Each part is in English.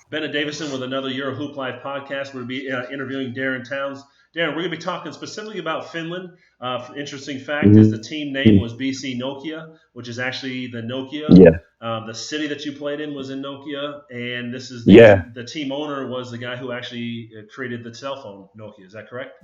Bennett Davison with another EuroHooplife podcast. We'll be interviewing Darren Towns. Darren, we're going to be talking specifically about Finland. Interesting fact is the team name was BC Nokia, which is actually the Nokia. Yeah, The city that you played in was in Nokia, and this is yeah, the team owner was the guy who actually created the cell phone Nokia. Is that correct?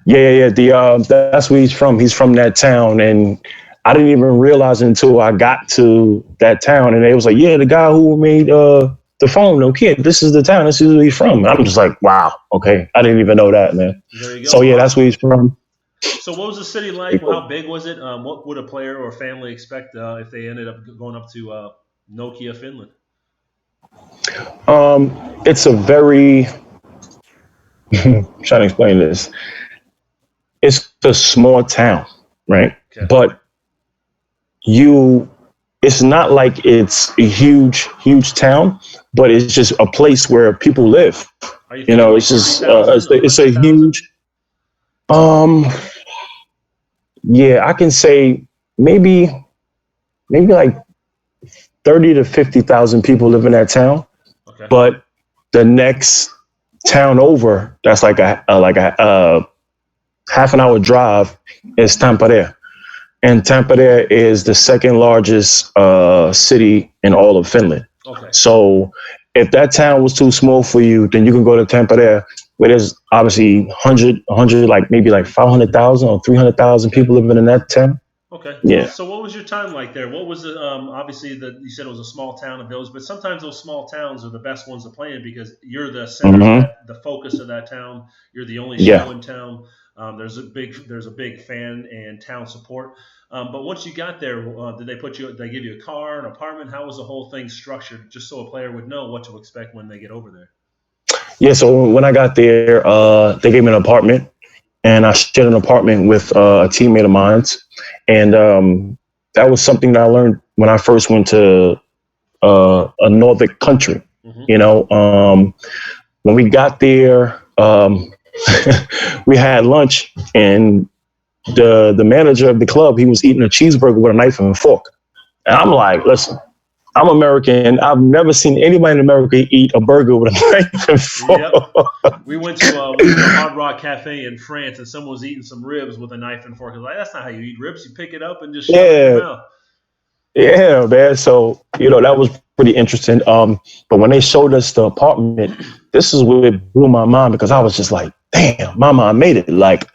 yeah. That's where he's from. He's from that town, and I didn't even realize it until I got to that town, and it was like, yeah, the guy who made the phone, no kid. This is the town. This is where he's from. And I'm just like, wow, okay, I didn't even know that, man. There you go. So yeah, that's where he's from. So what was the city like? How big was it? What would a player or family expect if they ended up going up to Nokia, Finland? It's a very I'm trying to explain this. It's a small town, right? Okay. But it's not like it's a huge town, but it's just a place where people live. It's just it's a huge. Yeah, I can say maybe like 30 to 50,000 people live in that town. Okay. But the next town over, that's like a half an hour drive, is Tampere. And Tampere is the second largest city in all of Finland. Okay. So if that town was too small for you, then you can go to Tampere, where there's obviously 100, like maybe like 500,000 or 300,000 people living in that town. Okay. Yeah. So what was your time like there? What was it? Obviously, you said it was a small town of village, but sometimes those small towns are the best ones to play in because you're the center, the focus of that town. You're the only show in town. There's a big fan and town support. But once you got there, did they give you a car, an apartment? How was the whole thing structured? Just so a player would know what to expect when they get over there. Yeah. So when I got there, they gave me an apartment, and I shared an apartment with a teammate of mine. And that was something that I learned when I first went to a Nordic country. Mm-hmm. When we got there, we had lunch, and the manager of the club, he was eating a cheeseburger with a knife and fork. And I'm like, listen, I'm American. I've never seen anybody in America eat a burger with a knife and fork. Yep. We went to a Hard Rock Cafe in France, and someone was eating some ribs with a knife and fork. I was like, that's not how you eat ribs. You pick it up and just shove it in your mouth. Yeah, man. So, that was pretty interesting. But when they showed us the apartment, this is where it blew my mind, because I was just like, damn, mama, I made it. Like,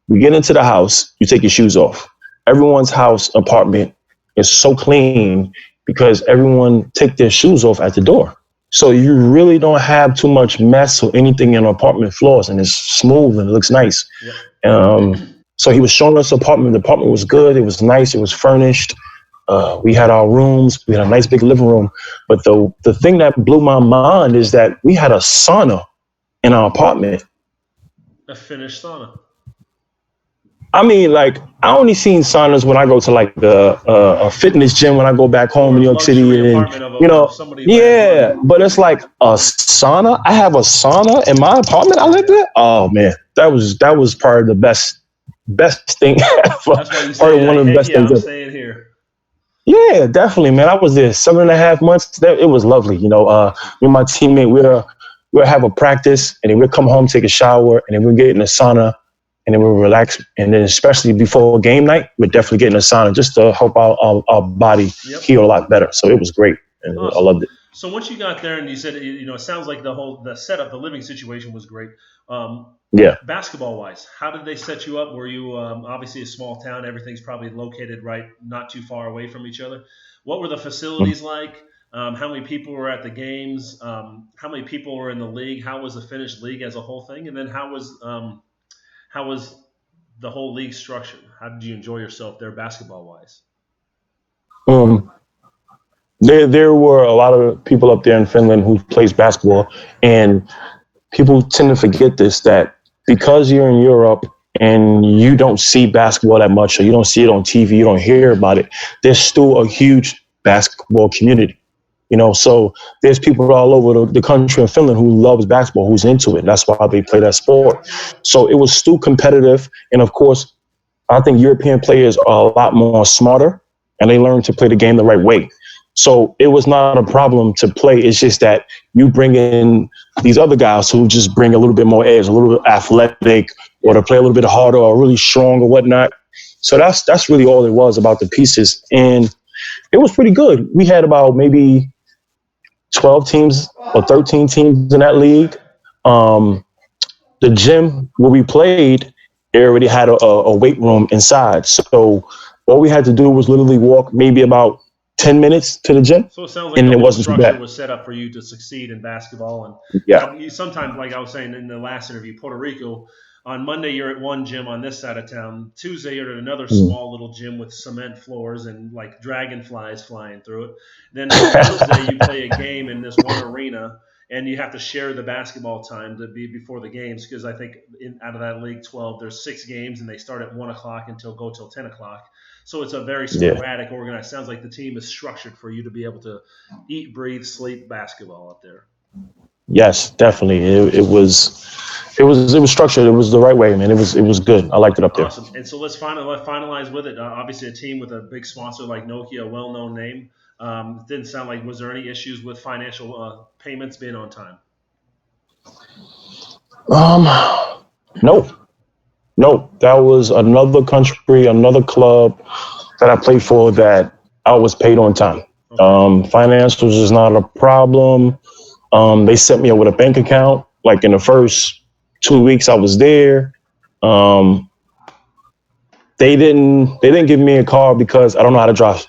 we get into the house, you take your shoes off. Everyone's house apartment is so clean because everyone take their shoes off at the door. So you really don't have too much mess or anything in apartment floors, and it's smooth and it looks nice. Yep. So he was showing us the apartment. The apartment was good. It was nice. It was furnished. We had our rooms. We had a nice big living room. But the thing that blew my mind is that we had a sauna in our apartment. A Finnish sauna. I mean, like, I only seen saunas when I go to like a fitness gym when I go back home in New York City, and but it's like a sauna. I have a sauna in my apartment. I live there. Oh man, that was probably the best thing ever. That's why you say, one of the best things. I'm staying here. Yeah, definitely, man. I was there 7.5 months. It was lovely. Me and my teammate, we'll have a practice, and then we'll come home, take a shower, and then we'll get in the sauna. And then we'll relax. And then especially before game night, we're definitely getting a sauna just to help our body heal a lot better. So it was great. And awesome. I loved it. So once you got there and you said, it sounds like the setup, the living situation was great. Basketball wise, how did they set you up? Were you obviously a small town? Everything's probably located right, not too far away from each other. What were the facilities like? How many people were at the games? How many people were in the league? How was the Finnish league as a whole thing? And then how was the whole league structured? How did you enjoy yourself there basketball-wise? There were a lot of people up there in Finland who plays basketball, and people tend to forget this, that because you're in Europe and you don't see basketball that much, or you don't see it on TV, you don't hear about it, there's still a huge basketball community. So there's people all over the country in Finland who loves basketball, who's into it. That's why they play that sport. So it was still competitive. And of course, I think European players are a lot more smarter, and they learn to play the game the right way. So it was not a problem to play. It's just that you bring in these other guys who just bring a little bit more edge, a little bit athletic, or to play a little bit harder or really strong or whatnot. So that's really all it was about the pieces. And it was pretty good. We had about maybe 12 teams or 13 teams in that league. Um, the gym where we played, it already had a weight room inside. So all we had to do was literally walk maybe about 10 minutes to the gym, So it sounds like and the it whole wasn't too structure bad. was set up for you to succeed in basketball. And Yeah. you sometimes, like I was saying in the last interview, Puerto Rico, on Monday you're at one gym on this side of town. Tuesday you're at another Mm. small little gym with cement floors and like dragonflies flying through it. Then on Wednesday you play a game in this one arena, and you have to share the basketball time to be before the games, because I think out of that league 12, there's 6 games and they start at 1 o'clock until go till 10 o'clock. So it's a very Yeah. sporadic, organized. Sounds like the team is structured for you to be able to eat, breathe, sleep basketball up there. Yes, definitely. It was structured. It was the right way, man. It was good. I liked it up there. Awesome. And so let's finalize with it. Obviously, a team with a big sponsor like Nokia, a well-known name. Didn't sound like, was there any issues with financial payments being on time? Um, no, no. That was another country, another club that I played for that I was paid on time. Okay. Financials is not a problem. They set me up with a bank account. Like in the first 2 weeks I was there, um, they didn't give me a car because I don't know how to drive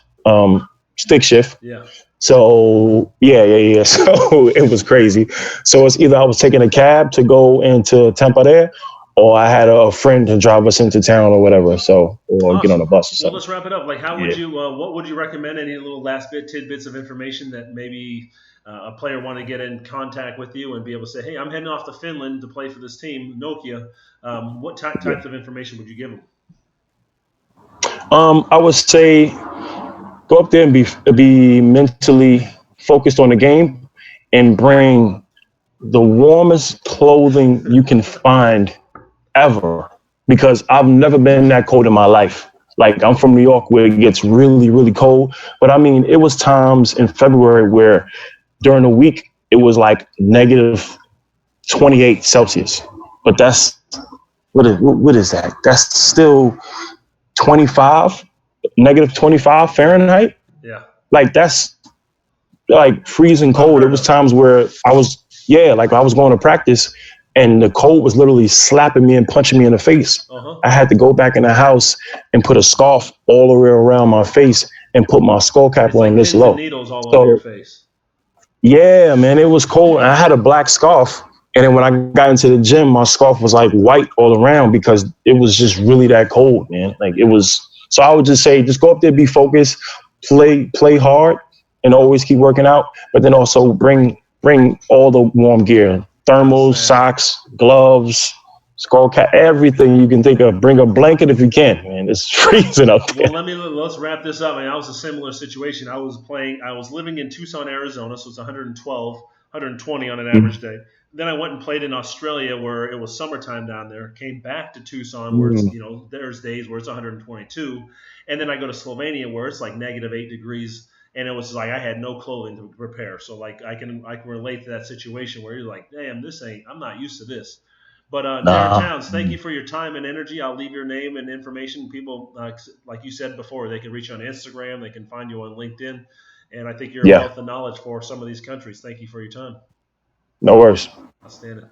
stick shift. Yeah. So yeah. So it was crazy. So it's either I was taking a cab to go into Tampa there, or I had a friend to drive us into town or whatever. So or get on a Awesome. bus or Well, something. let's wrap it up. Like, how would Yeah. you? What would you recommend? Any little last tidbits of information that maybe a player want to get in contact with you and be able to say, "Hey, I'm heading off to Finland to play for this team, Nokia." What Yeah. types of information would you give them? I would say go up there and be mentally focused on the game and bring the warmest clothing you can find ever, because I've never been that cold in my life. Like I'm from New York where it gets really, really cold. But I mean, it was times in February where during the week it was like negative 28 Celsius. But that's what is that? That's still 25, negative 25 Fahrenheit. Yeah, Like that's like freezing cold. It unheard was of. times where like I was going to practice and the cold was literally slapping me and punching me in the face. Uh huh. I had to go back in the house and put a scarf all the way around my face and put my skull cap It's on like this pins and low. needles all over your So face. yeah, man, it was cold. And I had a black scarf. And then when I got into the gym, my scarf was like white all around because it was just really that cold, man. Like it was. So I would just say, just go up there, be focused, play hard, and always keep working out. But then also bring all the warm gear, thermals, Outstanding. socks, gloves, skull cap, everything you can think of. Bring a blanket if you can, man. It's freezing up Well, there. let's wrap this up. I mean, I was a similar situation. I was living in Tucson, Arizona, so it's 112, 120 on an average day. Then I went and played in Australia where it was summertime down there. Came back to Tucson where it's, Mm, there's days where it's 122, and then I go to Slovenia where it's like negative 8 degrees, and it was like I had no clothing to prepare. So like I can relate to that situation where you're like, damn, this ain't. I'm not used to this. But Darren nah. Towns, thank you for your time and energy. I'll leave your name and information. People, like you said before, they can reach you on Instagram. They can find you on LinkedIn. And I think you're a Yeah. wealth of knowledge for some of these countries. Thank you for your time. No worries. Outstanding.